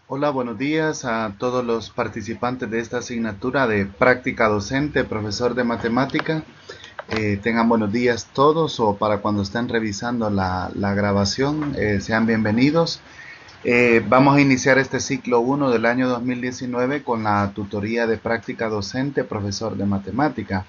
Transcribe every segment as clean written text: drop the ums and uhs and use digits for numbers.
Hola, buenos días a todos los participantes de esta asignatura de práctica docente, profesor de matemática. Tengan buenos días todos o para cuando estén revisando la grabación, sean bienvenidos. Vamos a iniciar este ciclo 1 del año 2019 con la tutoría de práctica docente, profesor de matemática.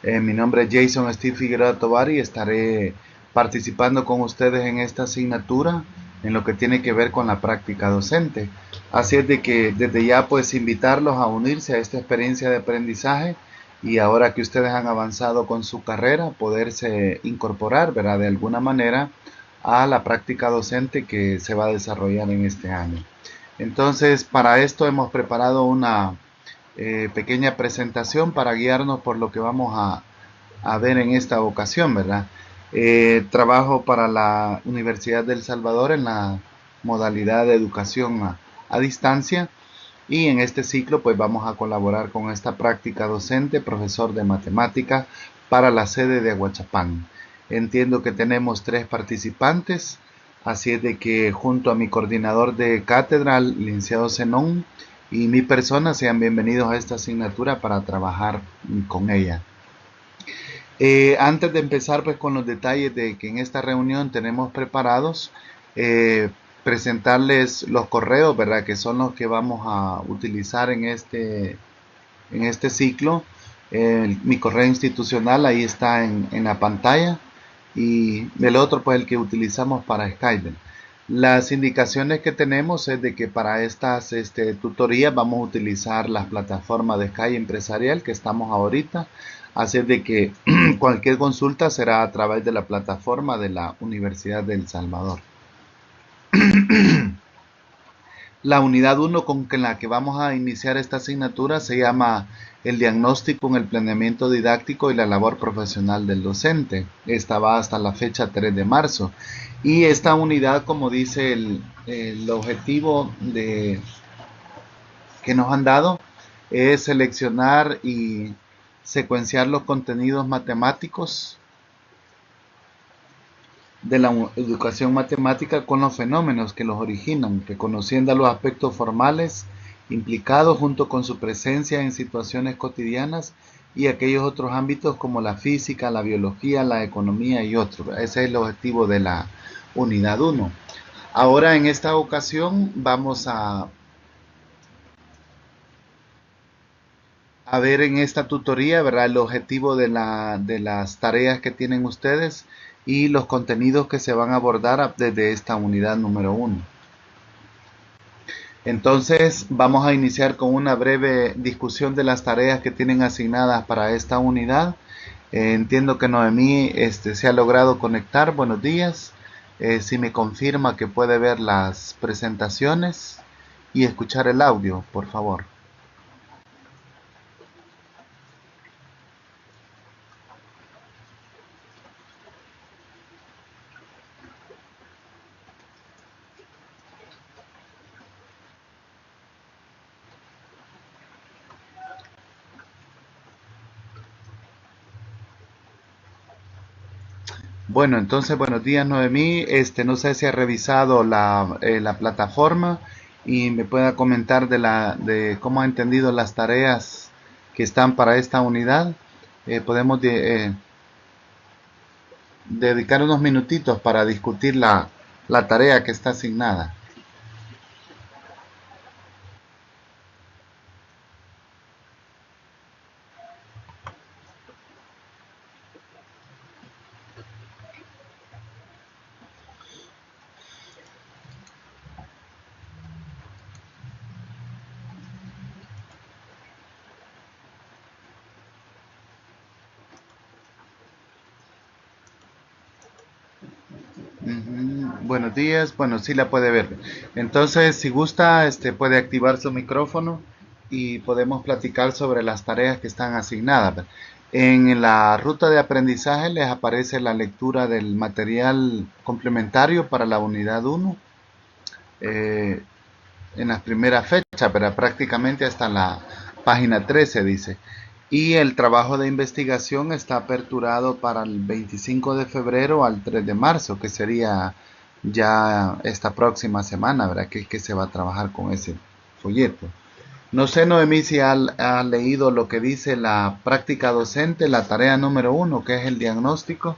Mi nombre es Jason Steve Figueroa Tovar y estaré participando con ustedes en esta asignatura en lo que tiene que ver con la práctica docente. Así es de que desde ya pues invitarlos a unirse a esta experiencia de aprendizaje y ahora que ustedes han avanzado con su carrera, poderse incorporar, ¿verdad? De alguna manera a la práctica docente que se va a desarrollar en este año. Entonces, para esto hemos preparado una pequeña presentación para guiarnos por lo que vamos a ver en esta ocasión, ¿verdad? Trabajo para la Universidad del Salvador en la modalidad de educación a distancia y en este ciclo pues vamos a colaborar con esta práctica docente, profesor de matemática para la sede de Aguachapán. Entiendo que tenemos 3 participantes, así es de que junto a mi coordinador de cátedra, licenciado Zenón, y mi persona sean bienvenidos a esta asignatura para trabajar con ella. Antes de empezar pues con los detalles de que en esta reunión tenemos preparados, eh, presentarles los correos, ¿verdad? Que son los que vamos a utilizar en este ciclo. Mi correo institucional ahí está en la pantalla y el otro pues el que utilizamos para Skype. Las indicaciones que tenemos es de que para estas tutorías vamos a utilizar las plataformas de Skype empresarial que estamos ahorita. Así de que cualquier consulta será a través de la plataforma de la Universidad de El Salvador. La unidad 1 con la que vamos a iniciar esta asignatura se llama el diagnóstico en el planeamiento didáctico y la labor profesional del docente. Esta va hasta la fecha 3 de marzo. Y esta unidad, como dice el objetivo que nos han dado, es seleccionar y secuenciar los contenidos matemáticos de la educación matemática con los fenómenos que los originan, reconociendo los aspectos formales implicados junto con su presencia en situaciones cotidianas y aquellos otros ámbitos como la física, la biología, la economía y otros. Ese es el objetivo de la unidad 1. Ahora en esta ocasión vamos a ver en esta tutoría, ¿verdad? El objetivo de las tareas que tienen ustedes y los contenidos que se van a abordar desde esta unidad número 1. Entonces vamos a iniciar con una breve discusión de las tareas que tienen asignadas para esta unidad. Entiendo que Noemí se ha logrado conectar. Buenos días. Si me confirma que puede ver las presentaciones y escuchar el audio, por favor. Bueno, entonces buenos días Noemí. No sé si ha revisado la plataforma y me pueda comentar de cómo ha entendido las tareas que están para esta unidad. Podemos dedicar unos minutitos para discutir la tarea que está asignada. Buenos días, bueno, sí la puede ver. Entonces, si gusta, puede activar su micrófono y podemos platicar sobre las tareas que están asignadas. En la ruta de aprendizaje les aparece la lectura del material complementario para la unidad 1 eh, en las primeras fechas, pero prácticamente hasta la página 13 dice. Y el trabajo de investigación está aperturado para el 25 de febrero al 3 de marzo, que sería ya esta próxima semana, ¿verdad? Que se va a trabajar con ese folleto. No sé, Noemí, si ha leído lo que dice la práctica docente, la tarea número 1, que es el diagnóstico.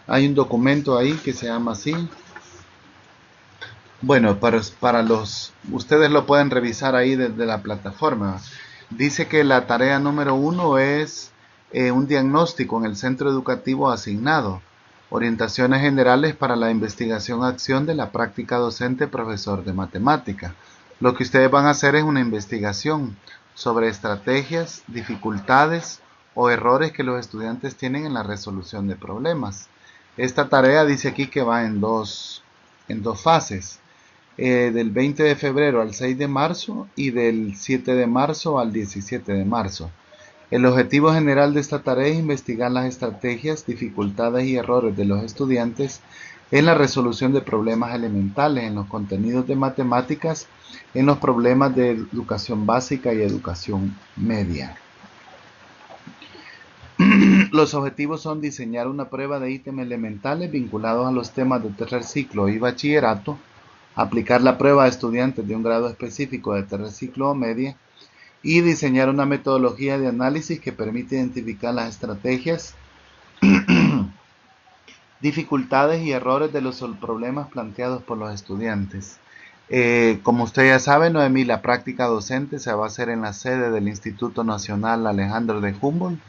Hay un documento ahí que se llama así. Bueno, ustedes lo pueden revisar ahí desde la plataforma. Dice que la tarea número 1 es un diagnóstico en el centro educativo asignado. Orientaciones generales para la investigación-acción de la práctica docente profesor de matemática. Lo que ustedes van a hacer es una investigación sobre estrategias, dificultades o errores que los estudiantes tienen en la resolución de problemas. Esta tarea dice aquí que va en dos fases. Del 20 de febrero al 6 de marzo y del 7 de marzo al 17 de marzo. El objetivo general de esta tarea es investigar las estrategias, dificultades y errores de los estudiantes en la resolución de problemas elementales, en los contenidos de matemáticas, en los problemas de educación básica y educación media. Los objetivos son diseñar una prueba de ítems elementales vinculados a los temas de tercer ciclo y bachillerato, aplicar la prueba a estudiantes de un grado específico de tercer ciclo o media y diseñar una metodología de análisis que permite identificar las estrategias, dificultades y errores de los problemas planteados por los estudiantes. Como usted ya sabe, Noemí, la práctica docente se va a hacer en la sede del Instituto Nacional Alejandro de Humboldt,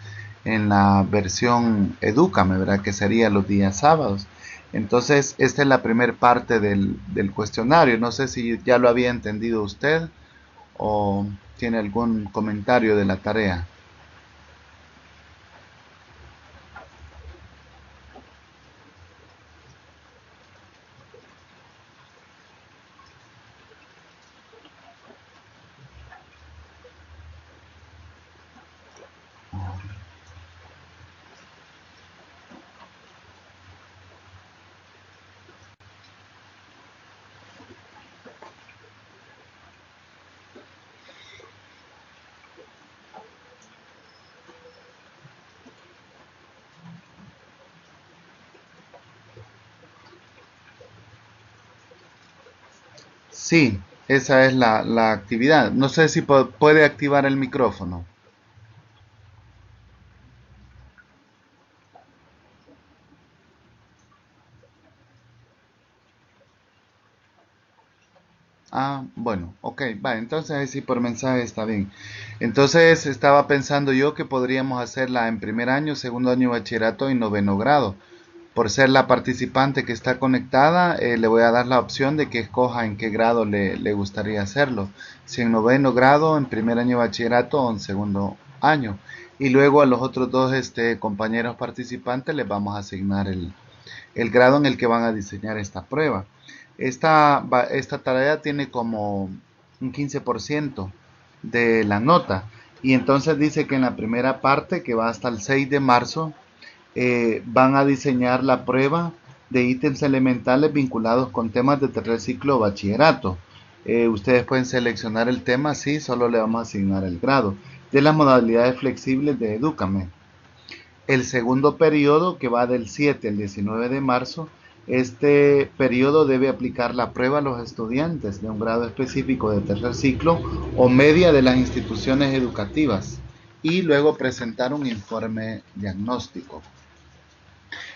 en la versión Edúcame, ¿verdad? Que sería los días sábados. Entonces, esta es la primera parte del cuestionario. No sé si ya lo había entendido usted o tiene algún comentario de la tarea. Sí, esa es la actividad. No sé si puede activar el micrófono. Ah, bueno, ok, va, entonces ahí sí por mensaje está bien. Entonces estaba pensando yo que podríamos hacerla en primer año, segundo año de bachillerato y noveno grado. Por ser la participante que está conectada, le voy a dar la opción de que escoja en qué grado le gustaría hacerlo. Si en noveno grado, en primer año de bachillerato o en segundo año. Y luego a los otros dos compañeros participantes les vamos a asignar el grado en el que van a diseñar esta prueba. Esta tarea tiene como un 15% de la nota. Y entonces dice que en la primera parte, que va hasta el 6 de marzo, van a diseñar la prueba de ítems elementales vinculados con temas de tercer ciclo o bachillerato. Ustedes pueden seleccionar el tema, sí, solo le vamos a asignar el grado. De las modalidades flexibles de Edúcame. El segundo periodo, que va del 7 al 19 de marzo, este periodo debe aplicar la prueba a los estudiantes de un grado específico de tercer ciclo o media de las instituciones educativas y luego presentar un informe diagnóstico.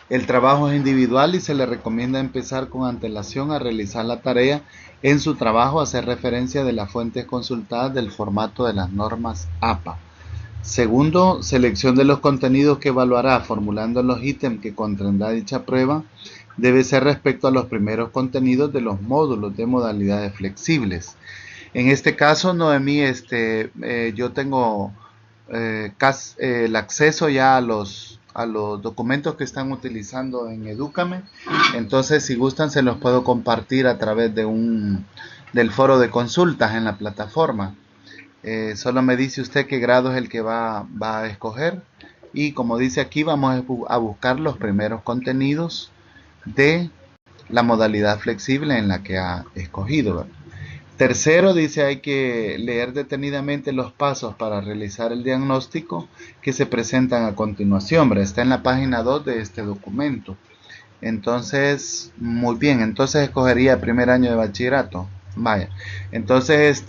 El trabajo es individual y se le recomienda empezar con antelación a realizar la tarea en su trabajo, hacer referencia de las fuentes consultadas del formato de las normas APA. Segundo, selección de los contenidos que evaluará formulando los ítems que contendrá dicha prueba debe ser respecto a los primeros contenidos de los módulos de modalidades flexibles. En este caso, Noemí, yo tengo el acceso ya a los documentos que están utilizando en Edúcame. Entonces, si gustan, se los puedo compartir a través del foro de consultas en la plataforma. Solo me dice usted qué grado es el que va a escoger. Y como dice aquí, vamos a buscar los primeros contenidos de la modalidad flexible en la que ha escogido, ¿verdad? Tercero, dice hay que leer detenidamente los pasos para realizar el diagnóstico que se presentan a continuación, ¿verdad? Está en la página 2 de este documento. Entonces, muy bien, entonces escogería primer año de bachillerato. Vaya, entonces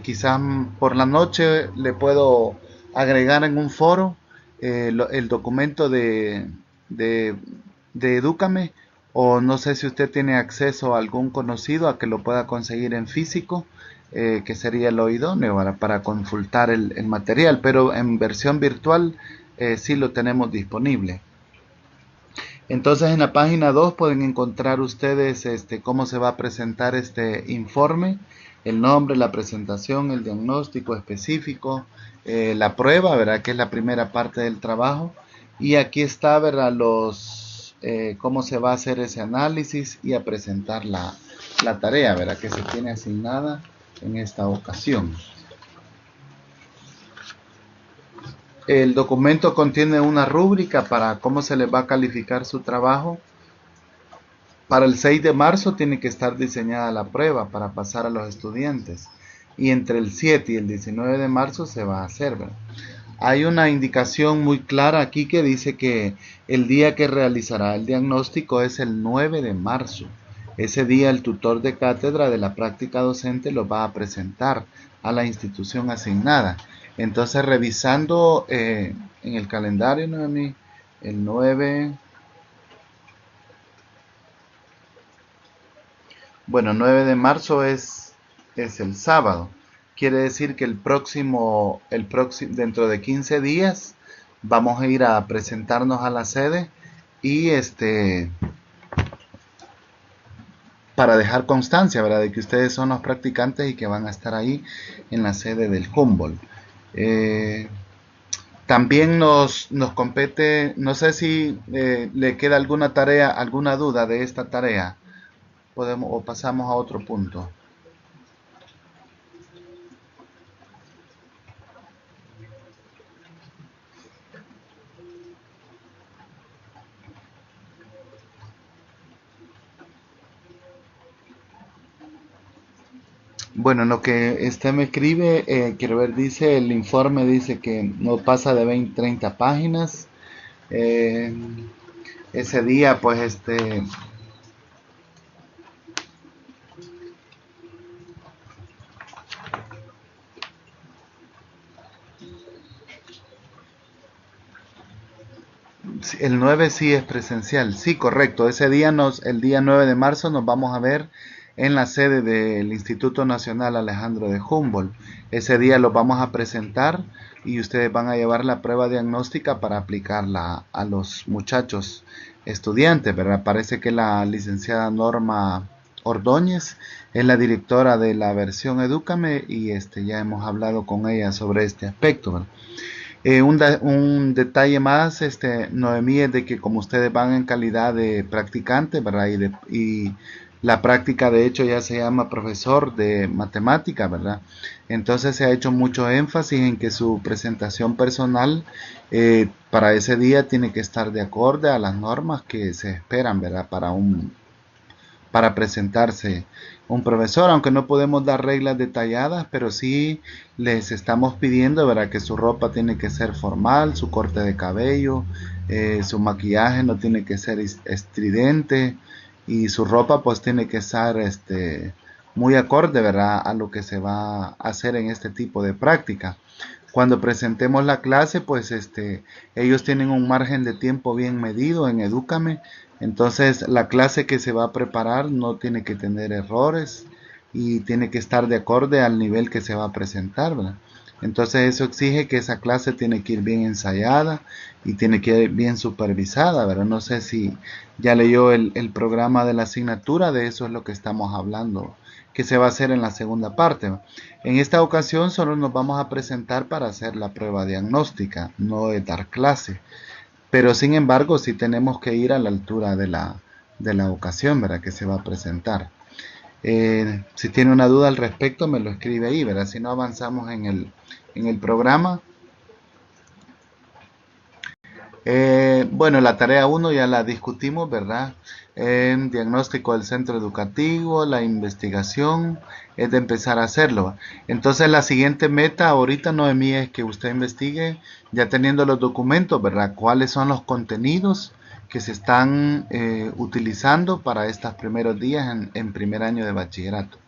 quizás por la noche le puedo agregar en un foro el documento de, de Edúcame, o no sé si usted tiene acceso a algún conocido a que lo pueda conseguir en físico, que sería lo idóneo para consultar el material, pero en versión virtual sí lo tenemos disponible. Entonces en la página 2 pueden encontrar ustedes cómo se va a presentar este informe, el nombre, la presentación, el diagnóstico específico, la prueba, ¿verdad? Que es la primera parte del trabajo. Y aquí está, ¿verdad? Cómo se va a hacer ese análisis y a presentar la tarea, ¿verdad? Que se tiene asignada en esta ocasión. El documento contiene una rúbrica para cómo se les va a calificar su trabajo. Para el 6 de marzo tiene que estar diseñada la prueba para pasar a los estudiantes. Y entre el 7 y el 19 de marzo se va a hacer, ¿verdad? Hay una indicación muy clara aquí que dice que el día que realizará el diagnóstico es el 9 de marzo. Ese día el tutor de cátedra de la práctica docente lo va a presentar a la institución asignada. Entonces, revisando en el calendario, Noemí, el 9, bueno, 9 de marzo es el sábado. Quiere decir que dentro de 15 días vamos a ir a presentarnos a la sede y para dejar constancia, ¿verdad? De que ustedes son los practicantes y que van a estar ahí en la sede del Humboldt. También nos compete, no sé si le queda alguna tarea, alguna duda de esta tarea. Podemos o pasamos a otro punto. Bueno, lo que este me escribe, quiero ver, dice, el informe dice que no pasa de 20, 30 páginas. Eh, Ese día, pues, sí, el 9 sí es presencial, sí, correcto. Ese día el día 9 de marzo nos vamos a ver en la sede del Instituto Nacional Alejandro de Humboldt. Ese día los vamos a presentar y ustedes van a llevar la prueba diagnóstica para aplicarla a los muchachos estudiantes, ¿verdad? Parece que la licenciada Norma Ordóñez es la directora de la versión Edúcame y ya hemos hablado con ella sobre este aspecto, ¿verdad? Un detalle más, Noemí, es de que como ustedes van en calidad de practicante, ¿verdad? Y la práctica de hecho ya se llama profesor de matemática, ¿verdad? Entonces se ha hecho mucho énfasis en que su presentación personal para ese día tiene que estar de acorde a las normas que se esperan, ¿verdad? Para presentarse un profesor, aunque no podemos dar reglas detalladas, pero sí les estamos pidiendo, ¿verdad? Que su ropa tiene que ser formal, su corte de cabello, su maquillaje no tiene que ser estridente y su ropa pues tiene que estar muy acorde, ¿verdad? A lo que se va a hacer en este tipo de práctica. Cuando presentemos la clase, pues ellos tienen un margen de tiempo bien medido en Edúcame. Entonces la clase que se va a preparar no tiene que tener errores y tiene que estar de acorde al nivel que se va a presentar, ¿verdad? Entonces eso exige que esa clase tiene que ir bien ensayada y tiene que ir bien supervisada, ¿verdad? No sé si ya leyó el programa de la asignatura, de eso es lo que estamos hablando, que se va a hacer en la segunda parte. En esta ocasión solo nos vamos a presentar para hacer la prueba diagnóstica, no de dar clase. Pero sin embargo, sí tenemos que ir a la altura de la ocasión, ¿verdad? Que se va a presentar. Si tiene una duda al respecto, me lo escribe ahí, ¿verdad? Si no avanzamos en el programa. Bueno, la tarea 1 ya la discutimos, ¿verdad? Diagnóstico del centro educativo, la investigación, es de empezar a hacerlo. Entonces la siguiente meta ahorita, Noemí, es que usted investigue, ya teniendo los documentos, ¿verdad? ¿Cuáles son los contenidos que se están utilizando para estos primeros días en primer año de bachillerato.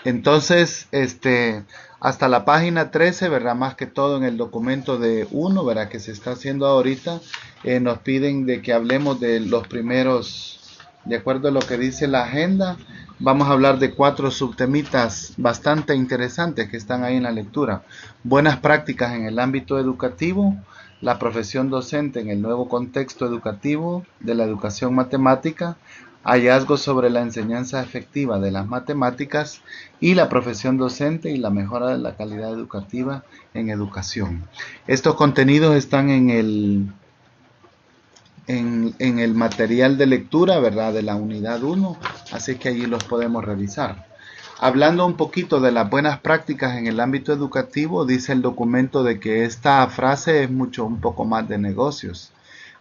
Entonces, hasta la página 13, ¿verdad? Más que todo en el documento de 1, ¿verdad? Que se está haciendo ahorita, nos piden de que hablemos de los primeros, de acuerdo a lo que dice la agenda. Vamos a hablar de 4 subtemitas bastante interesantes que están ahí en la lectura. Buenas prácticas en el ámbito educativo, la profesión docente en el nuevo contexto educativo de la educación matemática, hallazgos sobre la enseñanza efectiva de las matemáticas y la profesión docente y la mejora de la calidad educativa en educación. Estos contenidos están en el material de lectura, ¿verdad? De la unidad 1, así que allí los podemos revisar. Hablando un poquito de las buenas prácticas en el ámbito educativo, dice el documento de que esta frase es un poco más de negocios.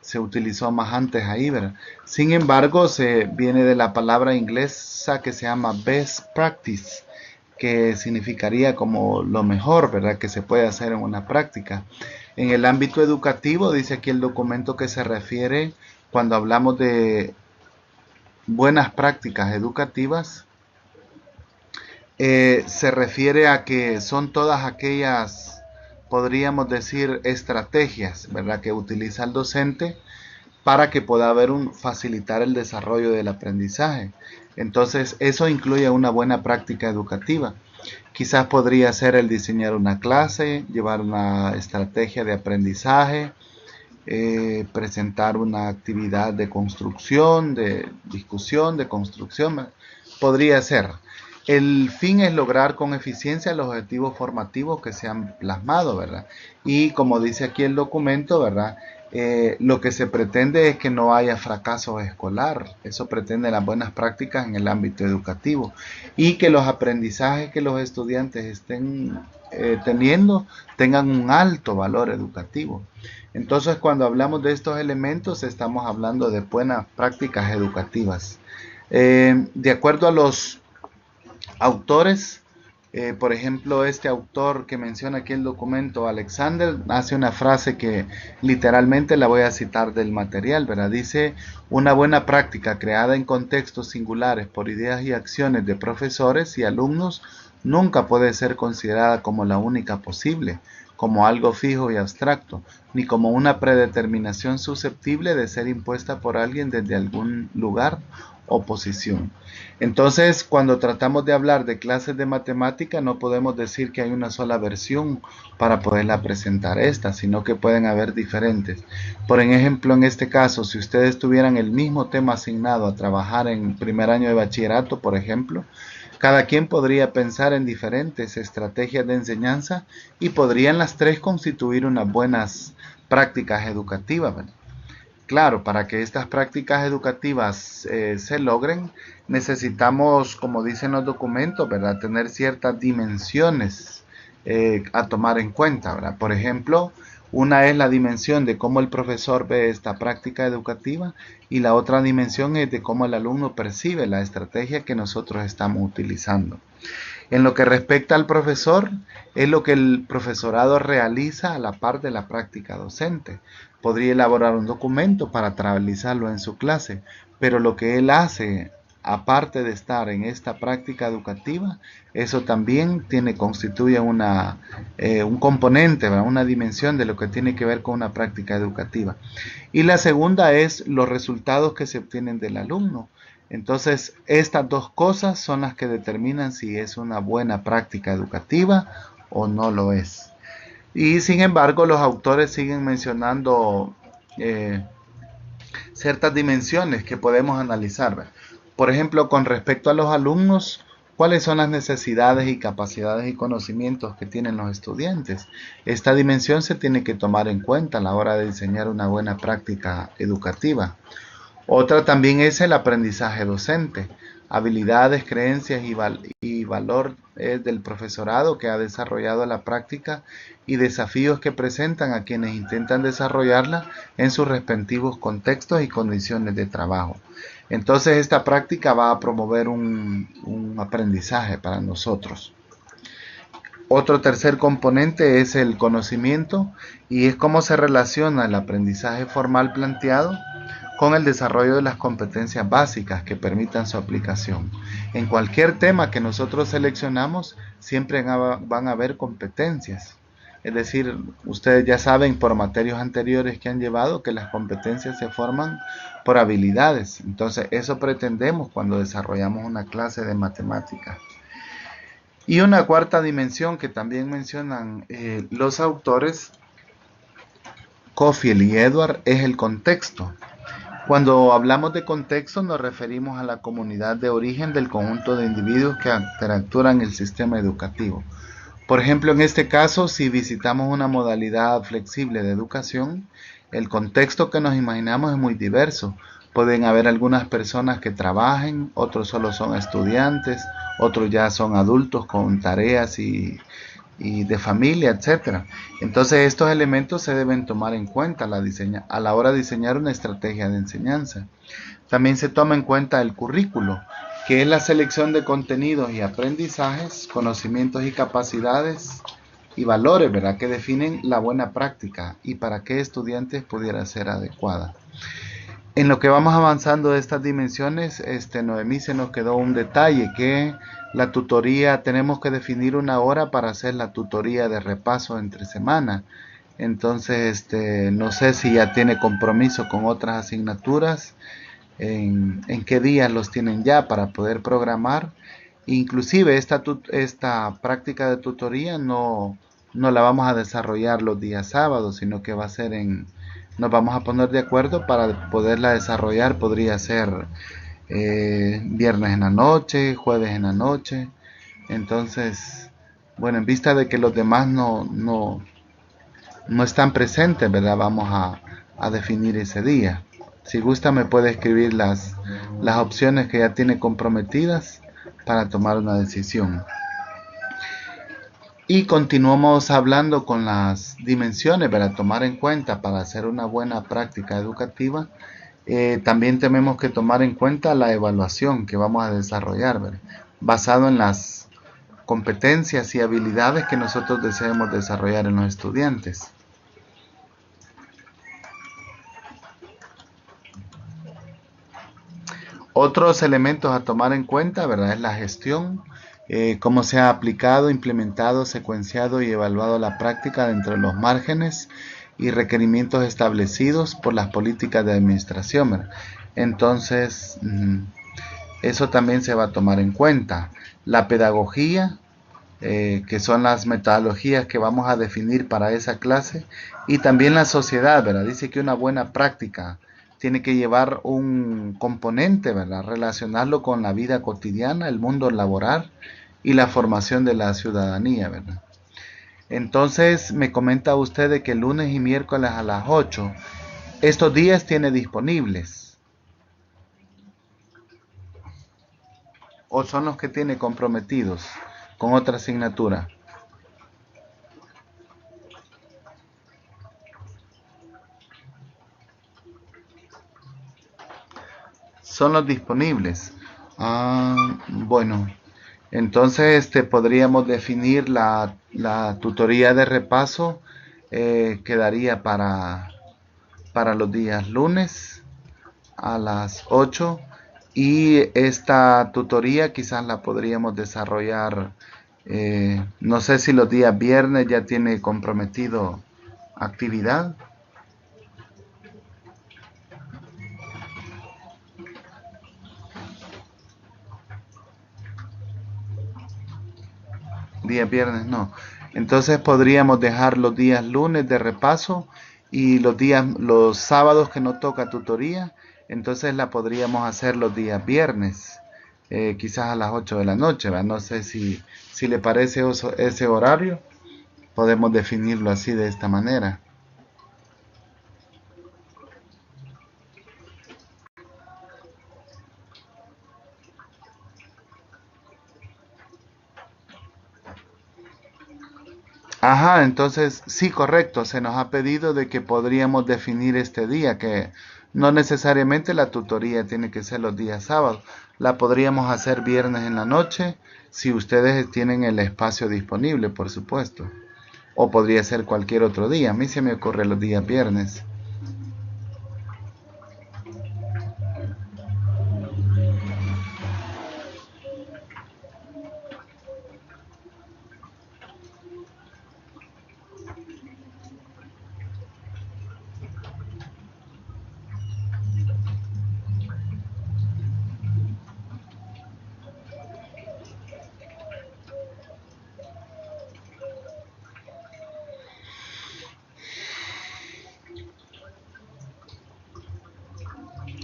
Se utilizó más antes ahí, ¿verdad? Sin embargo, se viene de la palabra inglesa que se llama best practice, que significaría como lo mejor, ¿verdad? Que se puede hacer en una práctica. En el ámbito educativo, dice aquí el documento que se refiere cuando hablamos de buenas prácticas educativas, se refiere a que son todas aquellas, podríamos decir, estrategias, ¿verdad? Que utiliza el docente para que pueda facilitar el desarrollo del aprendizaje. Entonces, eso incluye una buena práctica educativa. Quizás podría ser el diseñar una clase, llevar una estrategia de aprendizaje, presentar una actividad de construcción, de discusión, de construcción. Podría ser. El fin es lograr con eficiencia los objetivos formativos que se han plasmado, ¿verdad? Y como dice aquí el documento, ¿verdad? Lo que se pretende es que no haya fracaso escolar. Eso pretende las buenas prácticas en el ámbito educativo. Y que los aprendizajes que los estudiantes estén teniendo tengan un alto valor educativo. Entonces, cuando hablamos de estos elementos, estamos hablando de buenas prácticas educativas. De acuerdo a los autores, por ejemplo, este autor que menciona aquí el documento, Alexander, hace una frase que literalmente la voy a citar del material, ¿verdad? Dice: una buena práctica creada en contextos singulares por ideas y acciones de profesores y alumnos nunca puede ser considerada como la única posible, como algo fijo y abstracto, ni como una predeterminación susceptible de ser impuesta por alguien desde algún lugar o posición. Entonces, cuando tratamos de hablar de clases de matemática, no podemos decir que hay una sola versión para poderla presentar sino que pueden haber diferentes. Por ejemplo, en este caso, si ustedes tuvieran el mismo tema asignado a trabajar en primer año de bachillerato, por ejemplo, cada quien podría pensar en diferentes estrategias de enseñanza y podrían las tres constituir unas buenas prácticas educativas, ¿verdad? Claro, para que estas prácticas educativas se logren, necesitamos, como dicen los documentos, ¿verdad?, tener ciertas dimensiones a tomar en cuenta, ¿verdad? Por ejemplo, una es la dimensión de cómo el profesor ve esta práctica educativa y la otra dimensión es de cómo el alumno percibe la estrategia que nosotros estamos utilizando. En lo que respecta al profesor, es lo que el profesorado realiza a la par de la práctica docente. Podría elaborar un documento para realizarlo en su clase, pero lo que él hace, aparte de estar en esta práctica educativa, eso también constituye un componente, ¿verdad?, una dimensión de lo que tiene que ver con una práctica educativa. Y la segunda es los resultados que se obtienen del alumno. Entonces, estas dos cosas son las que determinan si es una buena práctica educativa o no lo es. Y sin embargo, los autores siguen mencionando ciertas dimensiones que podemos analizar. Por ejemplo, con respecto a los alumnos, ¿cuáles son las necesidades y capacidades y conocimientos que tienen los estudiantes? Esta dimensión se tiene que tomar en cuenta a la hora de diseñar una buena práctica educativa. Otra también es el aprendizaje docente, habilidades, creencias y valor del profesorado que ha desarrollado la práctica y desafíos que presentan a quienes intentan desarrollarla en sus respectivos contextos y condiciones de trabajo. Entonces esta práctica va a promover un aprendizaje para nosotros. Otro tercer componente es el conocimiento y es cómo se relaciona el aprendizaje formal planteado con el desarrollo de las competencias básicas que permitan su aplicación. En cualquier tema que nosotros seleccionamos, siempre van a haber competencias. Es decir, ustedes ya saben por materias anteriores que han llevado que las competencias se forman por habilidades. Entonces, eso pretendemos cuando desarrollamos una clase de matemáticas. Y una cuarta dimensión que también mencionan los autores, Coffield y Edward, es el contexto. Cuando hablamos de contexto nos referimos a la comunidad de origen del conjunto de individuos que interactúan en el sistema educativo. Por ejemplo, en este caso, si visitamos una modalidad flexible de educación, el contexto que nos imaginamos es muy diverso. Pueden haber algunas personas que trabajen, otros solo son estudiantes, otros ya son adultos con tareas y de familia, etcétera. Entonces estos elementos se deben tomar en cuenta a la hora de diseñar una estrategia de enseñanza. También se toma en cuenta el currículo, que es la selección de contenidos y aprendizajes, conocimientos y capacidades y valores, ¿verdad?, que definen la buena práctica y para qué estudiantes pudiera ser adecuada. En lo que vamos avanzando de estas dimensiones, Noemí, se nos quedó un detalle, que la tutoría, tenemos que definir una hora para hacer la tutoría de repaso entre semana. Entonces, no sé si ya tiene compromiso con otras asignaturas, en qué días los tienen ya para poder programar. Inclusive esta práctica de tutoría no la vamos a desarrollar los días sábados, sino que va a ser nos vamos a poner de acuerdo para poderla desarrollar. Podría ser viernes en la noche, jueves en la noche. Entonces, bueno, en vista de que los demás no están presentes, ¿verdad? Vamos a definir ese día. Si gusta me puede escribir las opciones que ya tiene comprometidas para tomar una decisión. Y continuamos hablando con las dimensiones para tomar en cuenta para hacer una buena práctica educativa. También tenemos que tomar en cuenta la evaluación que vamos a desarrollar, ¿verdad?, basado en las competencias y habilidades que nosotros deseemos desarrollar en los estudiantes. Otros elementos a tomar en cuenta, ¿verdad?, es la gestión, cómo se ha aplicado, implementado, secuenciado y evaluado la práctica dentro de los márgenes y requerimientos establecidos por las políticas de administración, ¿verdad? Entonces, eso también se va a tomar en cuenta. La pedagogía, que son las metodologías que vamos a definir para esa clase, y también la sociedad, ¿verdad? Dice que una buena práctica tiene que llevar un componente, ¿verdad?, relacionarlo con la vida cotidiana, el mundo laboral y la formación de la ciudadanía, ¿verdad? Entonces me comenta usted de que lunes y miércoles a las 8, estos días tiene disponibles, o son los que tiene comprometidos con otra asignatura. Son los disponibles. Bueno, entonces podríamos definir la tutoría de repaso, quedaría para los días lunes a las 8, y esta tutoría quizás la podríamos desarrollar, no sé si los días viernes ya tiene comprometido actividad. Día viernes no. Entonces podríamos dejar los días lunes de repaso y los sábados que no toca tutoría, entonces la podríamos hacer los días viernes, quizás a las 8 de la noche, ¿verdad? No sé si le parece ese horario, podemos definirlo así, de esta manera. Ajá, entonces sí, correcto, se nos ha pedido de que podríamos definir este día, que No necesariamente la tutoría tiene que ser los días sábados. La podríamos hacer viernes en la noche, si ustedes tienen el espacio disponible, por supuesto. O podría ser cualquier otro día. A mí se me ocurre los días viernes.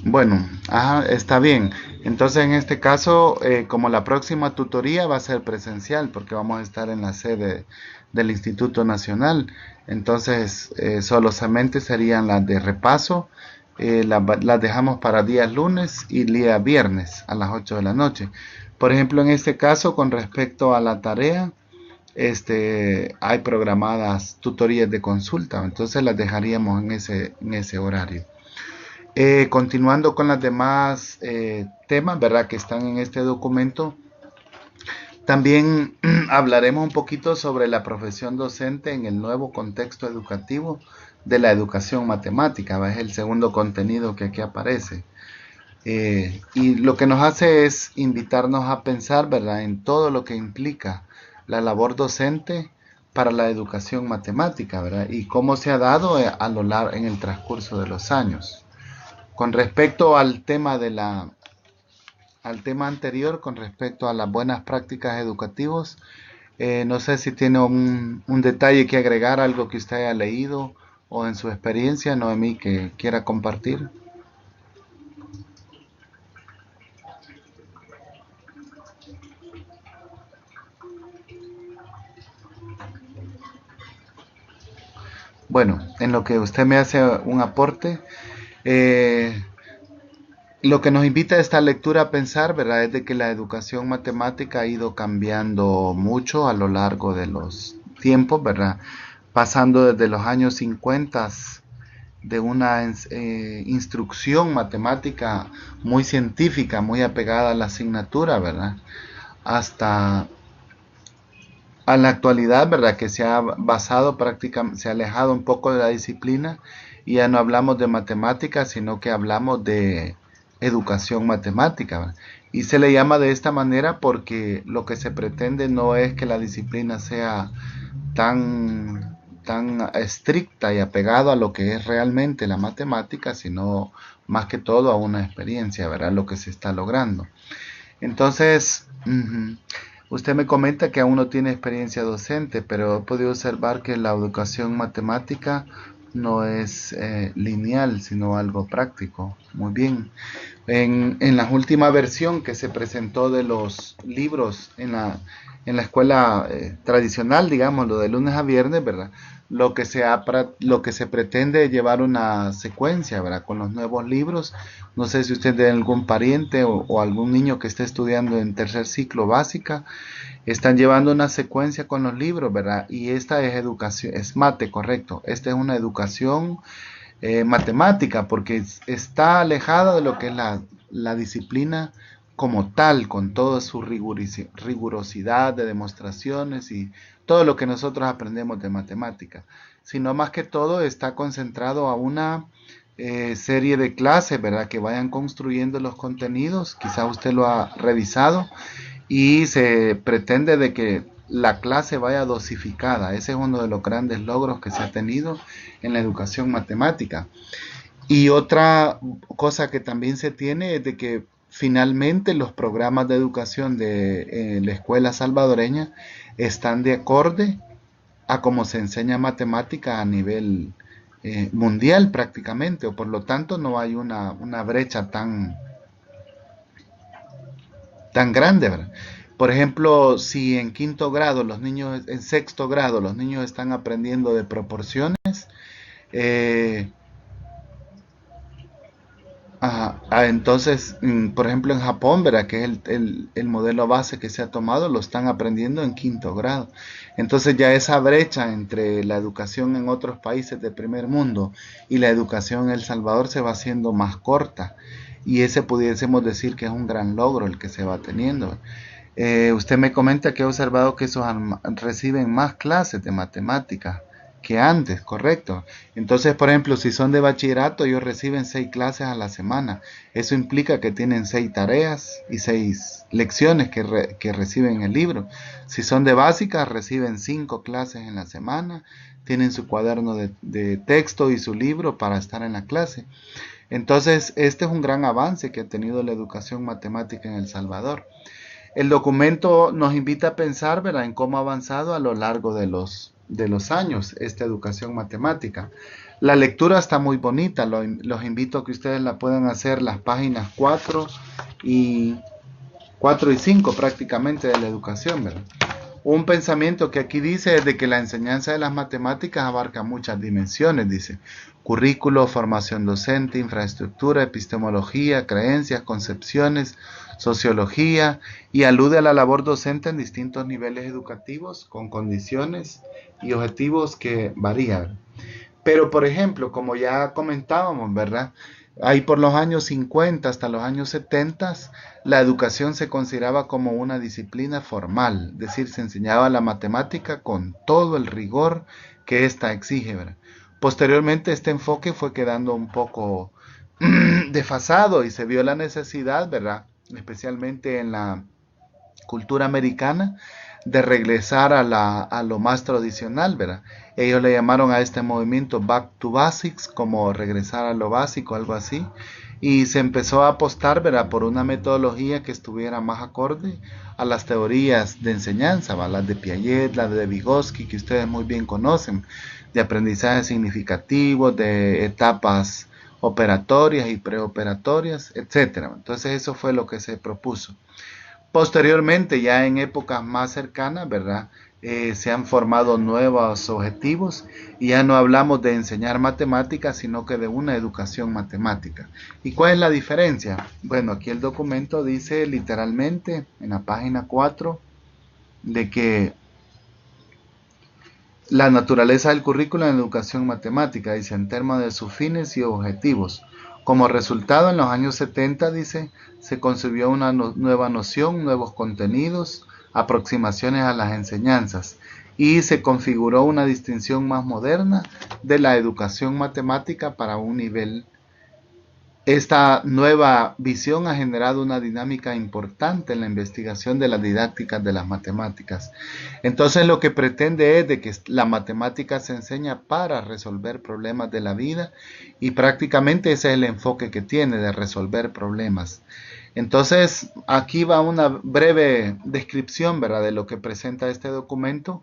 Bueno, ajá, está bien. Entonces, en este caso, como la próxima tutoría va a ser presencial, porque vamos a estar en la sede del Instituto Nacional, entonces solamente serían las de repaso, las dejamos para días lunes y día viernes a las 8 de la noche. Por ejemplo, en este caso, con respecto a la tarea, hay programadas tutorías de consulta, entonces las dejaríamos en ese horario. Continuando con las demás temas, ¿verdad? Que están en este documento, también hablaremos un poquito sobre la profesión docente en el nuevo contexto educativo de la educación matemática, ¿va? Es el segundo contenido que aquí aparece. Y lo que nos hace es invitarnos a pensar, ¿verdad? En todo lo que implica la labor docente para la educación matemática, ¿verdad? Y cómo se ha dado a lo largo en el transcurso de los años. Con respecto al tema anterior, con respecto a las buenas prácticas educativas, no sé si tiene un detalle que agregar, algo que usted haya leído o en su experiencia, Noemí, que quiera compartir. Bueno, en lo que usted me hace un aporte, eh, lo que nos invita a esta lectura a pensar, ¿verdad? Es de que la educación matemática ha ido cambiando mucho a lo largo de los tiempos, ¿verdad? Pasando desde los años 50 de una instrucción matemática muy científica, muy apegada a la asignatura, ¿verdad? Hasta a la actualidad, ¿verdad? Que se ha basado prácticamente, se ha alejado un poco de la disciplina y ya no hablamos de matemáticas, sino que hablamos de educación matemática, ¿verdad? Y se le llama de esta manera porque lo que se pretende no es que la disciplina sea tan estricta y apegado a lo que es realmente la matemática, sino más que todo a una experiencia, ¿verdad? Lo que se está logrando. Entonces, usted me comenta que aún no tiene experiencia docente, pero he podido observar que la educación matemática no es lineal, sino algo práctico. Muy bien. En la última versión que se presentó de los libros en la escuela tradicional, digamos, lo de lunes a viernes, ¿verdad? Lo que se pretende es llevar una secuencia, ¿verdad? Con los nuevos libros. No sé si usted tiene algún pariente o algún niño que esté estudiando en tercer ciclo básica, están llevando una secuencia con los libros, ¿verdad? Y esta es educación, es mate, correcto. Esta es una educación matemática, porque está alejada de lo que es la disciplina como tal, con toda su rigurosidad de demostraciones y todo lo que nosotros aprendemos de matemática, sino más que todo está concentrado a una serie de clases, ¿verdad? Que vayan construyendo los contenidos, quizá usted lo ha revisado, y se pretende de que la clase vaya dosificada. Ese es uno de los grandes logros que se ha tenido en la educación matemática. Y otra cosa que también se tiene es de que finalmente los programas de educación de la escuela salvadoreña están de acorde a cómo se enseña matemática a nivel mundial prácticamente, o por lo tanto no hay una brecha tan grande, ¿verdad? Por ejemplo, si en quinto grado los niños, en sexto grado los niños están aprendiendo de proporciones, eh, Ajá. Entonces, por ejemplo, en Japón, ¿verdad? Que es el modelo base que se ha tomado, lo están aprendiendo en quinto grado. Entonces ya esa brecha entre la educación en otros países de primer mundo y la educación en El Salvador se va haciendo más corta. Y ese pudiésemos decir que es un gran logro el que se va teniendo. Usted me comenta que ha observado que esos reciben más clases de matemáticas que antes, correcto. Entonces, por ejemplo, si son de bachillerato, ellos reciben 6 clases a la semana. Eso implica que tienen 6 tareas y 6 lecciones que reciben en el libro. Si son de básica, reciben 5 clases en la semana, tienen su cuaderno de texto y su libro para estar en la clase. Entonces, este es un gran avance que ha tenido la educación matemática en El Salvador. El documento nos invita a pensar, ¿verdad?, en cómo ha avanzado a lo largo de los años esta educación matemática. La lectura está muy bonita, los invito a que ustedes la puedan hacer las páginas y 4 y 5 prácticamente de la educación, ¿verdad? Un pensamiento que aquí dice es de que la enseñanza de las matemáticas abarca muchas dimensiones, dice. Currículo, formación docente, infraestructura, epistemología, creencias, concepciones, sociología, y alude a la labor docente en distintos niveles educativos con condiciones y objetivos que varían. Pero, por ejemplo, como ya comentábamos, ¿verdad? Ahí por los años 50 hasta los años 70, la educación se consideraba como una disciplina formal, es decir, se enseñaba la matemática con todo el rigor que ésta exige, ¿verdad? Posteriormente este enfoque fue quedando un poco desfasado y se vio la necesidad, ¿verdad? Especialmente en la cultura americana, de regresar a lo más tradicional, ¿verdad? Ellos le llamaron a este movimiento Back to Basics, como regresar a lo básico, algo así. Y se empezó a apostar, ¿verdad?, por una metodología que estuviera más acorde a las teorías de enseñanza, ¿va? Las de Piaget, las de Vygotsky, que ustedes muy bien conocen, de aprendizaje significativo, de etapas operatorias y preoperatorias, etcétera. Entonces eso fue lo que se propuso. Posteriormente, ya en épocas más cercanas, ¿verdad? Se han formado nuevos objetivos y ya no hablamos de enseñar matemáticas, sino que de una educación matemática. ¿Y cuál es la diferencia? Bueno, aquí el documento dice literalmente en la página 4 de que la naturaleza del currículo en educación matemática, dice, en términos de sus fines y objetivos. Como resultado, en los años 70, dice, se concibió una nueva noción, nuevos contenidos, aproximaciones a las enseñanzas y se configuró una distinción más moderna de la educación matemática para un nivel. Esta nueva visión ha generado una dinámica importante en la investigación de las didácticas de las matemáticas. Entonces lo que pretende es de que la matemática se enseña para resolver problemas de la vida y prácticamente ese es el enfoque que tiene, de resolver problemas. Entonces aquí va una breve descripción, ¿verdad?, de lo que presenta este documento.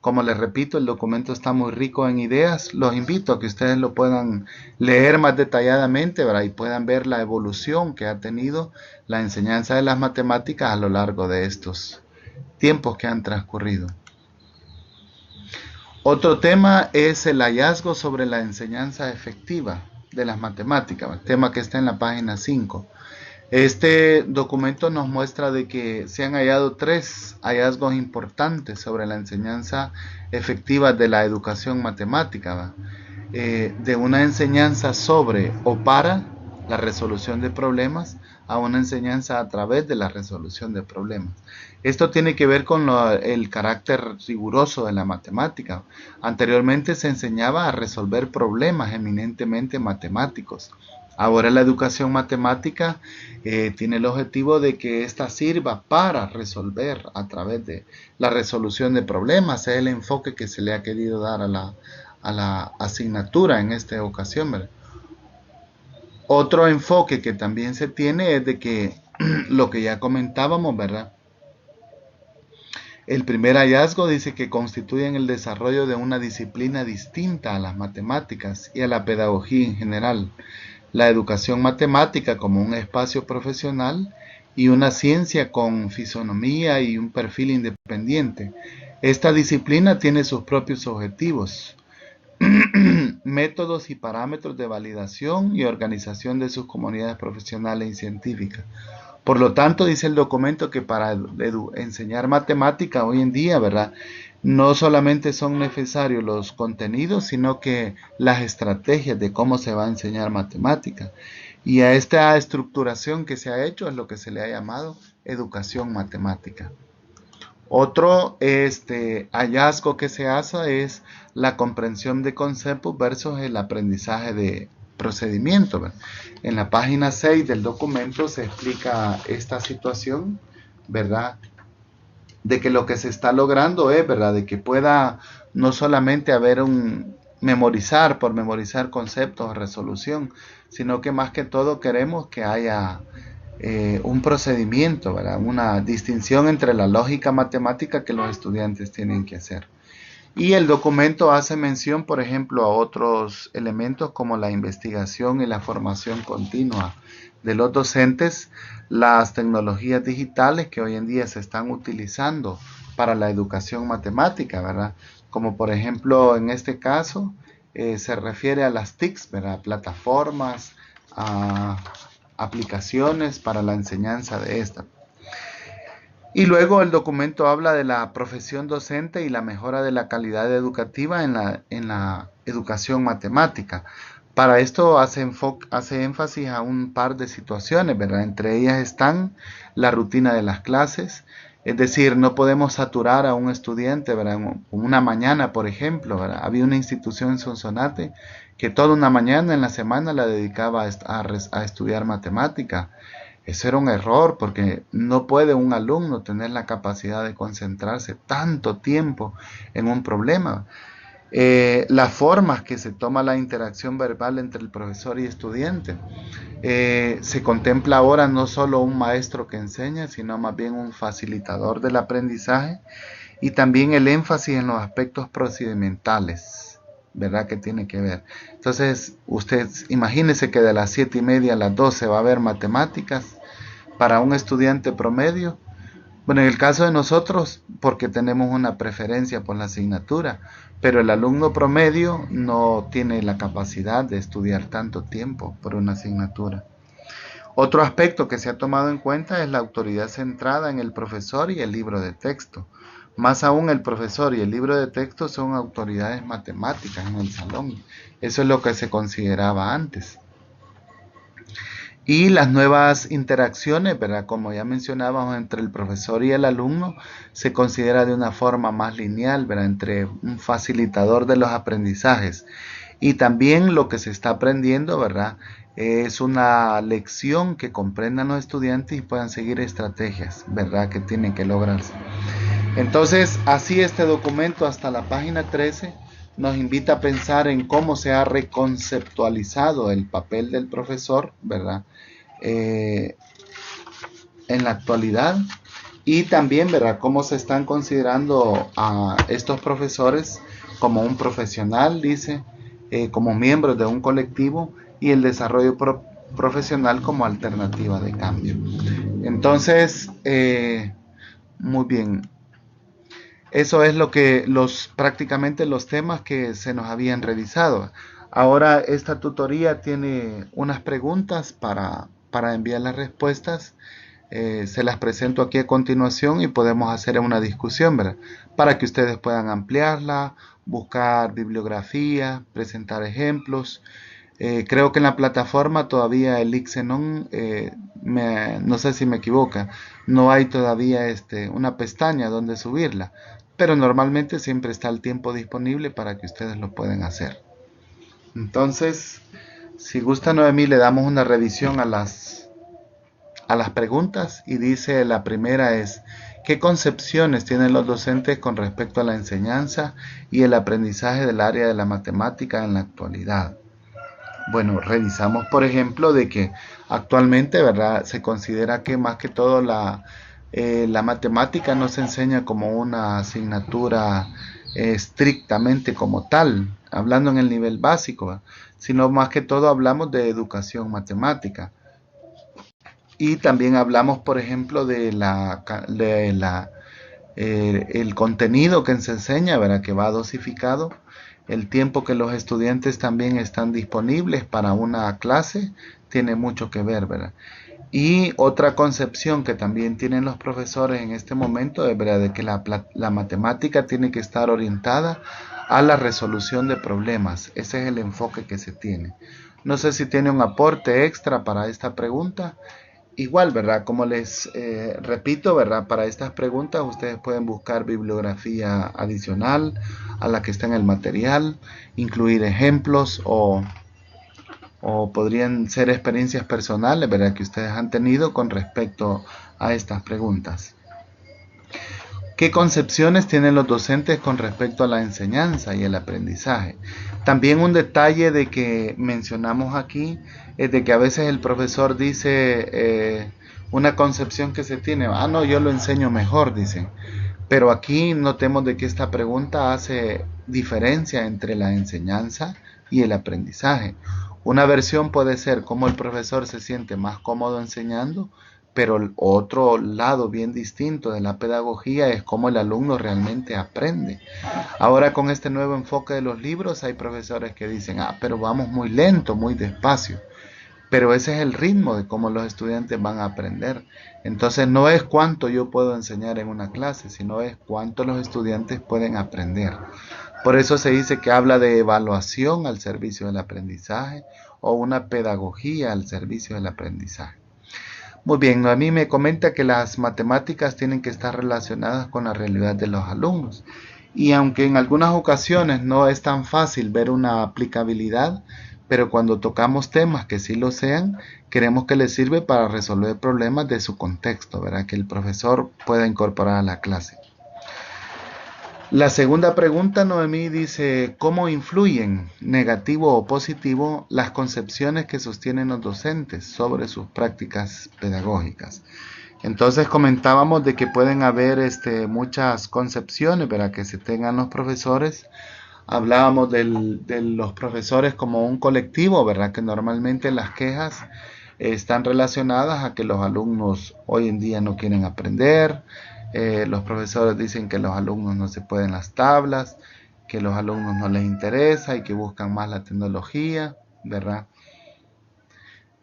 Como les repito, el documento está muy rico en ideas. Los invito a que ustedes lo puedan leer más detalladamente, ¿verdad?, y puedan ver la evolución que ha tenido la enseñanza de las matemáticas a lo largo de estos tiempos que han transcurrido. Otro tema es el hallazgo sobre la enseñanza efectiva de las matemáticas, el tema que está en la página 5. Este documento nos muestra de que se han hallado 3 hallazgos importantes sobre la enseñanza efectiva de la educación matemática, de una enseñanza sobre o para la resolución de problemas a una enseñanza a través de la resolución de problemas. Esto tiene que ver con el carácter riguroso de la matemática. Anteriormente se enseñaba a resolver problemas eminentemente matemáticos. Ahora la educación matemática tiene el objetivo de que ésta sirva para resolver a través de la resolución de problemas. Es el enfoque que se le ha querido dar a la asignatura en esta ocasión, ¿verdad? Otro enfoque que también se tiene es de que lo que ya comentábamos, ¿verdad? El primer hallazgo dice que constituyen el desarrollo de una disciplina distinta a las matemáticas y a la pedagogía en general. La educación matemática como un espacio profesional y una ciencia con fisonomía y un perfil independiente. Esta disciplina tiene sus propios objetivos, métodos y parámetros de validación y organización de sus comunidades profesionales y científicas. Por lo tanto, dice el documento que para enseñar matemática hoy en día, ¿verdad? No solamente son necesarios los contenidos, sino que las estrategias de cómo se va a enseñar matemática. Y a esta estructuración que se ha hecho es lo que se le ha llamado educación matemática. Otro hallazgo que se hace es la comprensión de conceptos versus el aprendizaje de procedimiento, ¿verdad? En la página 6 del documento se explica esta situación, ¿verdad? De que lo que se está logrando es, ¿verdad? De que pueda no solamente haber un memorizar por memorizar conceptos o resolución, sino que más que todo queremos que haya un procedimiento, ¿verdad? Una distinción entre la lógica matemática que los estudiantes tienen que hacer. Y el documento hace mención, por ejemplo, a otros elementos como la investigación y la formación continua de los docentes, las tecnologías digitales que hoy en día se están utilizando para la educación matemática, ¿verdad? Como por ejemplo en este caso se refiere a las TICs, ¿verdad? Plataformas, a aplicaciones para la enseñanza de esta. Y luego el documento habla de la profesión docente y la mejora de la calidad educativa en la educación matemática. Para esto hace énfasis a un par de situaciones, ¿verdad? Entre ellas están la rutina de las clases, es decir, no podemos saturar a un estudiante, ¿verdad? Una mañana, por ejemplo, ¿verdad? Había una institución en Sonsonate que toda una mañana en la semana la dedicaba a estudiar matemática. Eso era un error porque no puede un alumno tener la capacidad de concentrarse tanto tiempo en un problema. Las formas que se toma la interacción verbal entre el profesor y estudiante. Se contempla ahora no solo un maestro que enseña, sino más bien un facilitador del aprendizaje y también el énfasis en los aspectos procedimentales, ¿verdad? Que tiene que ver. Entonces, usted imagínese que de las 7:30 a las 12 va a haber matemáticas para un estudiante promedio. Bueno, en el caso de nosotros, porque tenemos una preferencia por la asignatura, pero el alumno promedio no tiene la capacidad de estudiar tanto tiempo por una asignatura. Otro aspecto que se ha tomado en cuenta es la autoridad centrada en el profesor y el libro de texto. Más aún, el profesor y el libro de texto son autoridades matemáticas en el salón. Eso es lo que se consideraba antes. Y las nuevas interacciones, ¿verdad? Como ya mencionábamos, entre el profesor y el alumno, se considera de una forma más lineal, ¿verdad? Entre un facilitador de los aprendizajes. Y también lo que se está aprendiendo, ¿verdad? Es una lección que comprendan los estudiantes y puedan seguir estrategias, ¿verdad? Que tienen que lograrse. Entonces, así este documento hasta la página 13 nos invita a pensar en cómo se ha reconceptualizado el papel del profesor, ¿verdad? En la actualidad y también, ¿verdad? Cómo se están considerando a estos profesores como un profesional, dice, como miembros de un colectivo y el desarrollo profesional como alternativa de cambio. Entonces, muy bien. Eso es lo que prácticamente los temas que se nos habían revisado. Ahora esta tutoría tiene unas preguntas para enviar las respuestas. Se las presento aquí a continuación y podemos hacer una discusión, ¿verdad? Para que ustedes puedan ampliarla, buscar bibliografía, presentar ejemplos. Creo que en la plataforma todavía el Ixenon, no sé si me equivoco, no hay todavía una pestaña donde subirla, pero normalmente siempre está el tiempo disponible para que ustedes lo puedan hacer. Entonces, si gusta, Noemí, le damos una revisión a las preguntas y dice la primera es: ¿qué concepciones tienen los docentes con respecto a la enseñanza y el aprendizaje del área de la matemática en la actualidad? Bueno, revisamos por ejemplo de que actualmente, ¿verdad? Se considera que más que todo la matemática no se enseña como una asignatura estrictamente como tal, hablando en el nivel básico, ¿verdad? Sino más que todo hablamos de educación matemática. Y también hablamos, por ejemplo, de el contenido que se enseña, ¿verdad? Que va dosificado El tiempo que los estudiantes también están disponibles para una clase tiene mucho que ver, ¿verdad? Y otra concepción que también tienen los profesores en este momento es, ¿verdad?, de que la matemática tiene que estar orientada a la resolución de problemas. Ese es el enfoque que se tiene. No sé si tiene un aporte extra para esta pregunta. Igual, ¿verdad? Como les repito, ¿verdad? Para estas preguntas ustedes pueden buscar bibliografía adicional a la que está en el material, incluir ejemplos o podrían ser experiencias personales, ¿verdad?, que ustedes han tenido con respecto a estas preguntas. ¿Qué concepciones tienen los docentes con respecto a la enseñanza y el aprendizaje? También un detalle de que mencionamos aquí es de que a veces el profesor dice una concepción que se tiene, no, yo lo enseño mejor, dicen. Pero aquí notemos de que esta pregunta hace diferencia entre la enseñanza y el aprendizaje. Una versión puede ser cómo el profesor se siente más cómodo enseñando, pero el otro lado bien distinto de la pedagogía es cómo el alumno realmente aprende. Ahora con este nuevo enfoque de los libros hay profesores que dicen, pero vamos muy lento, muy despacio. Pero ese es el ritmo de cómo los estudiantes van a aprender. Entonces no es cuánto yo puedo enseñar en una clase, sino es cuánto los estudiantes pueden aprender. Por eso se dice que habla de evaluación al servicio del aprendizaje o una pedagogía al servicio del aprendizaje. Muy bien, Noemí me comenta que las matemáticas tienen que estar relacionadas con la realidad de los alumnos. Y aunque en algunas ocasiones no es tan fácil ver una aplicabilidad, pero cuando tocamos temas que sí lo sean, queremos que les sirve para resolver problemas de su contexto, ¿verdad?, que el profesor pueda incorporar a la clase. La segunda pregunta, Noemí, dice, ¿cómo influyen, negativo o positivo, las concepciones que sostienen los docentes sobre sus prácticas pedagógicas? Entonces comentábamos de que pueden haber muchas concepciones, ¿verdad?, que se tengan los profesores. Hablábamos de los profesores como un colectivo, ¿verdad?, que normalmente las quejas están relacionadas a que los alumnos hoy en día no quieren aprender. Los profesores dicen que los alumnos no se pueden las tablas, que los alumnos no les interesa y que buscan más la tecnología, ¿verdad?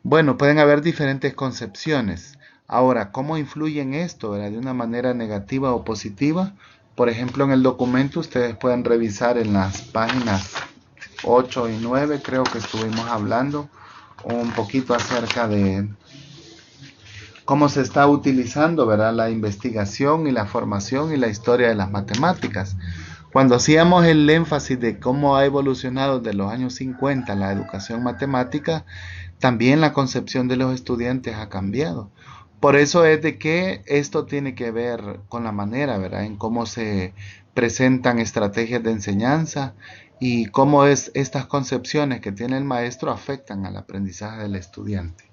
Bueno, pueden haber diferentes concepciones. Ahora, ¿cómo influye en esto, ¿verdad?, de una manera negativa o positiva? Por ejemplo, en el documento ustedes pueden revisar en las páginas 8 y 9, creo que estuvimos hablando un poquito acerca de cómo se está utilizando, ¿verdad?, la investigación y la formación y la historia de las matemáticas. Cuando hacíamos el énfasis de cómo ha evolucionado desde los años 50 la educación matemática, también la concepción de los estudiantes ha cambiado. Por eso es de que esto tiene que ver con la manera, ¿verdad?, en cómo se presentan estrategias de enseñanza y cómo estas concepciones que tiene el maestro afectan al aprendizaje del estudiante.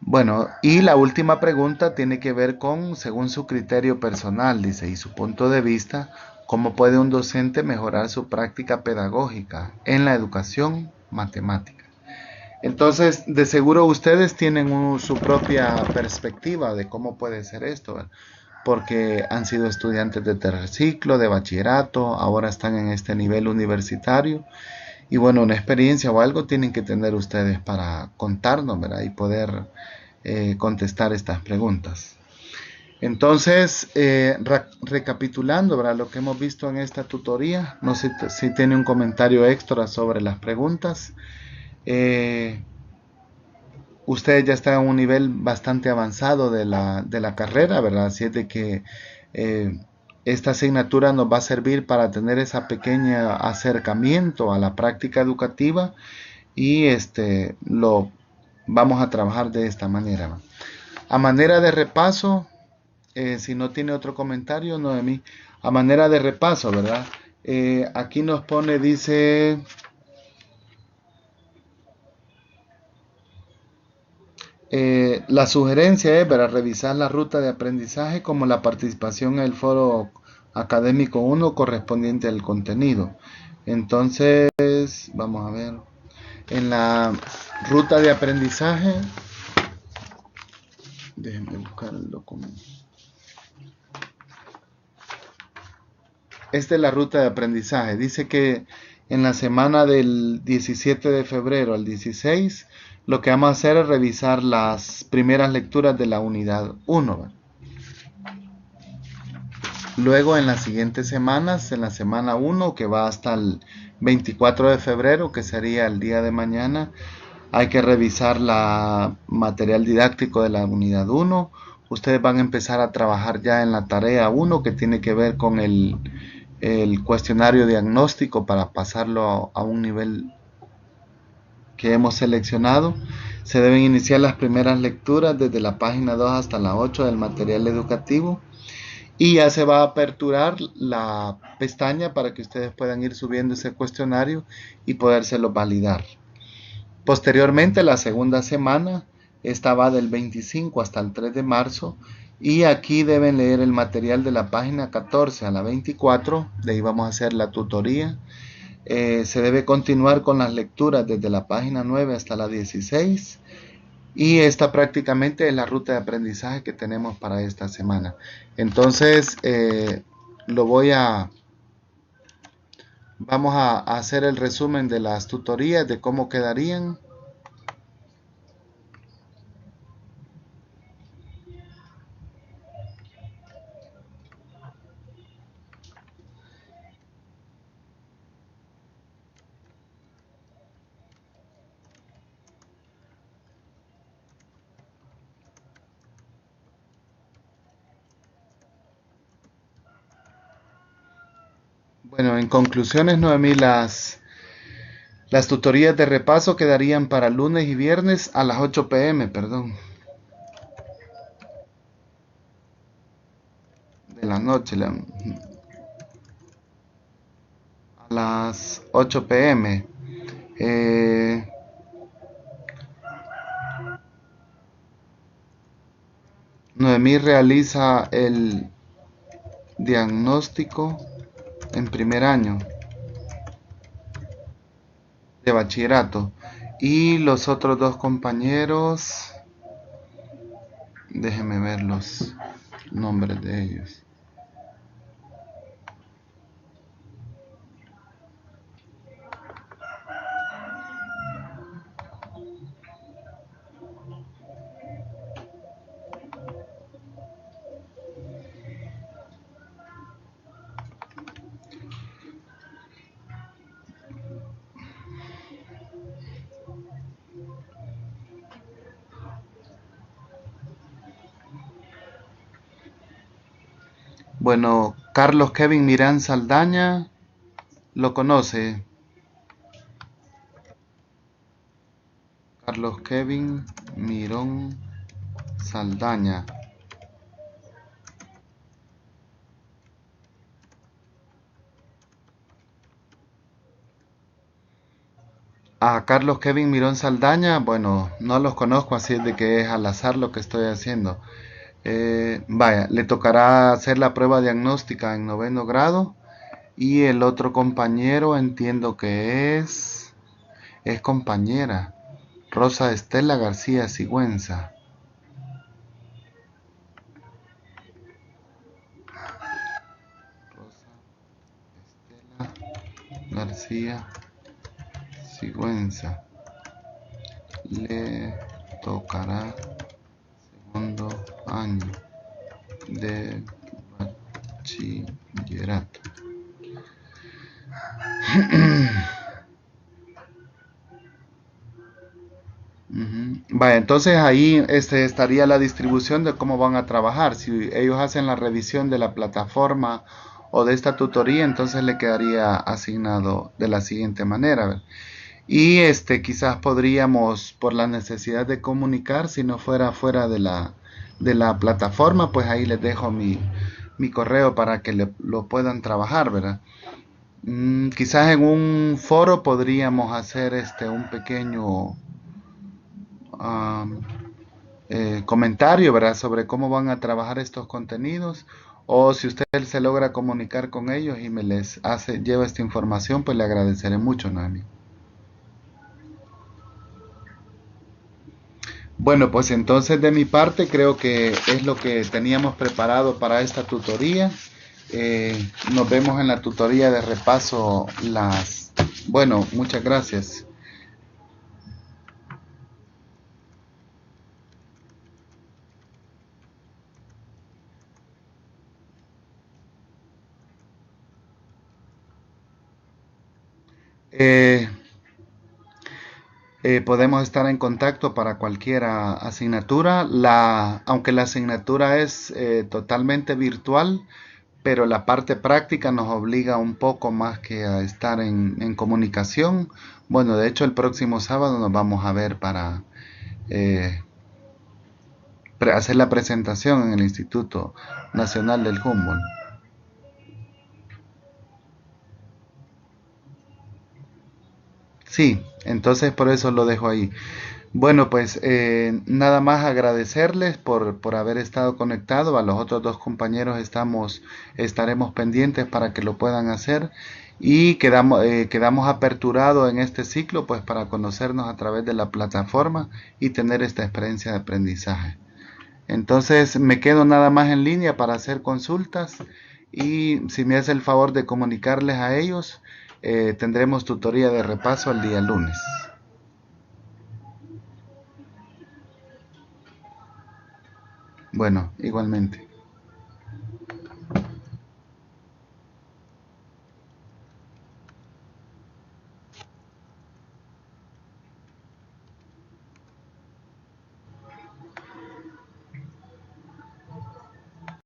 Bueno, y la última pregunta tiene que ver con, según su criterio personal, dice, y su punto de vista, ¿cómo puede un docente mejorar su práctica pedagógica en la educación matemática? Entonces, de seguro ustedes tienen su propia perspectiva de cómo puede ser esto, ¿verdad?, porque han sido estudiantes de tercer ciclo, de bachillerato, ahora están en este nivel universitario, y bueno, una experiencia o algo tienen que tener ustedes para contarnos, ¿verdad?, y poder contestar estas preguntas. Entonces, recapitulando, ¿verdad?, lo que hemos visto en esta tutoría, no sé si tiene un comentario extra sobre las preguntas. Ustedes ya están a un nivel bastante avanzado de la carrera, ¿verdad? Así es de que esta asignatura nos va a servir para tener ese pequeño acercamiento a la práctica educativa y lo vamos a trabajar de esta manera. A manera de repaso, si no tiene otro comentario, Noemí, a manera de repaso, ¿verdad? Aquí nos pone, dice, la sugerencia es, ¿verdad?, revisar la ruta de aprendizaje como la participación en el foro académico 1 correspondiente al contenido. Entonces, vamos a ver, en la ruta de aprendizaje, déjenme buscar el documento. esta es la ruta de aprendizaje. Dice que en la semana del 17 de febrero al 16, lo que vamos a hacer es revisar las primeras lecturas de la unidad 1. Luego en las siguientes semanas, en la semana 1, que va hasta el 24 de febrero, que sería el día de mañana, hay que revisar la material didáctico de la unidad 1. Ustedes van a empezar a trabajar ya en la tarea 1, que tiene que ver con el cuestionario diagnóstico para pasarlo a un nivel que hemos seleccionado. Se deben iniciar las primeras lecturas desde la página 2 hasta la 8 del material educativo. Y ya se va a aperturar la pestaña para que ustedes puedan ir subiendo ese cuestionario y podérselo validar. Posteriormente, la segunda semana, esta va del 25 hasta el 3 de marzo, y aquí deben leer el material de la página 14 a la 24, de ahí vamos a hacer la tutoría. Se debe continuar con las lecturas desde la página 9 hasta la 16, y esta prácticamente es la ruta de aprendizaje que tenemos para esta semana. Entonces, vamos a hacer el resumen de las tutorías, de cómo quedarían. Bueno, en conclusiones, Noemí, las tutorías de repaso quedarían para lunes y viernes a las 8 p.m., perdón, de la noche, a las 8 p.m. Noemí realiza el diagnóstico en primer año de bachillerato, y los otros dos compañeros, déjenme ver los nombres de ellos. Bueno, Carlos Kevin Mirán Saldaña, ¿lo conoce? Carlos Kevin Mirón Saldaña. A Carlos Kevin Mirón Saldaña, bueno, no los conozco, así es de que es al azar lo que estoy haciendo. Vaya, le tocará hacer la prueba diagnóstica en 9º grado, y el otro compañero entiendo que es compañera, Rosa Estela García Sigüenza. Rosa Estela García Sigüenza. Le tocará segundo año de bachillerato. Vaya, entonces ahí estaría la distribución de cómo van a trabajar. Si ellos hacen la revisión de la plataforma o de esta tutoría, entonces le quedaría asignado de la siguiente manera. ¿Ver? Y quizás podríamos, por la necesidad de comunicar, si no fuera fuera de la plataforma, pues ahí les dejo mi correo para que lo puedan trabajar, ¿verdad? Quizás en un foro podríamos hacer un pequeño comentario, ¿verdad? Sobre cómo van a trabajar estos contenidos. O si usted se logra comunicar con ellos y me les lleva esta información, pues le agradeceré mucho, Nami. Bueno, pues entonces de mi parte creo que es lo que teníamos preparado para esta tutoría. Nos vemos en la tutoría de repaso las... Bueno, muchas gracias. Eh, podemos estar en contacto para cualquier asignatura. Aunque la asignatura es totalmente virtual, pero la parte práctica nos obliga un poco más que a estar en comunicación. Bueno, de hecho el próximo sábado nos vamos a ver para eh, hacer la presentación en el Instituto Nacional del Humboldt. Sí, entonces por eso lo dejo ahí. Bueno, pues nada más agradecerles por haber estado conectado. A los otros dos compañeros estaremos pendientes para que lo puedan hacer y quedamos aperturados en este ciclo pues para conocernos a través de la plataforma y tener esta experiencia de aprendizaje. Entonces me quedo nada más en línea para hacer consultas y si me hace el favor de comunicarles a ellos, tendremos tutoría de repaso el día lunes. Bueno, igualmente.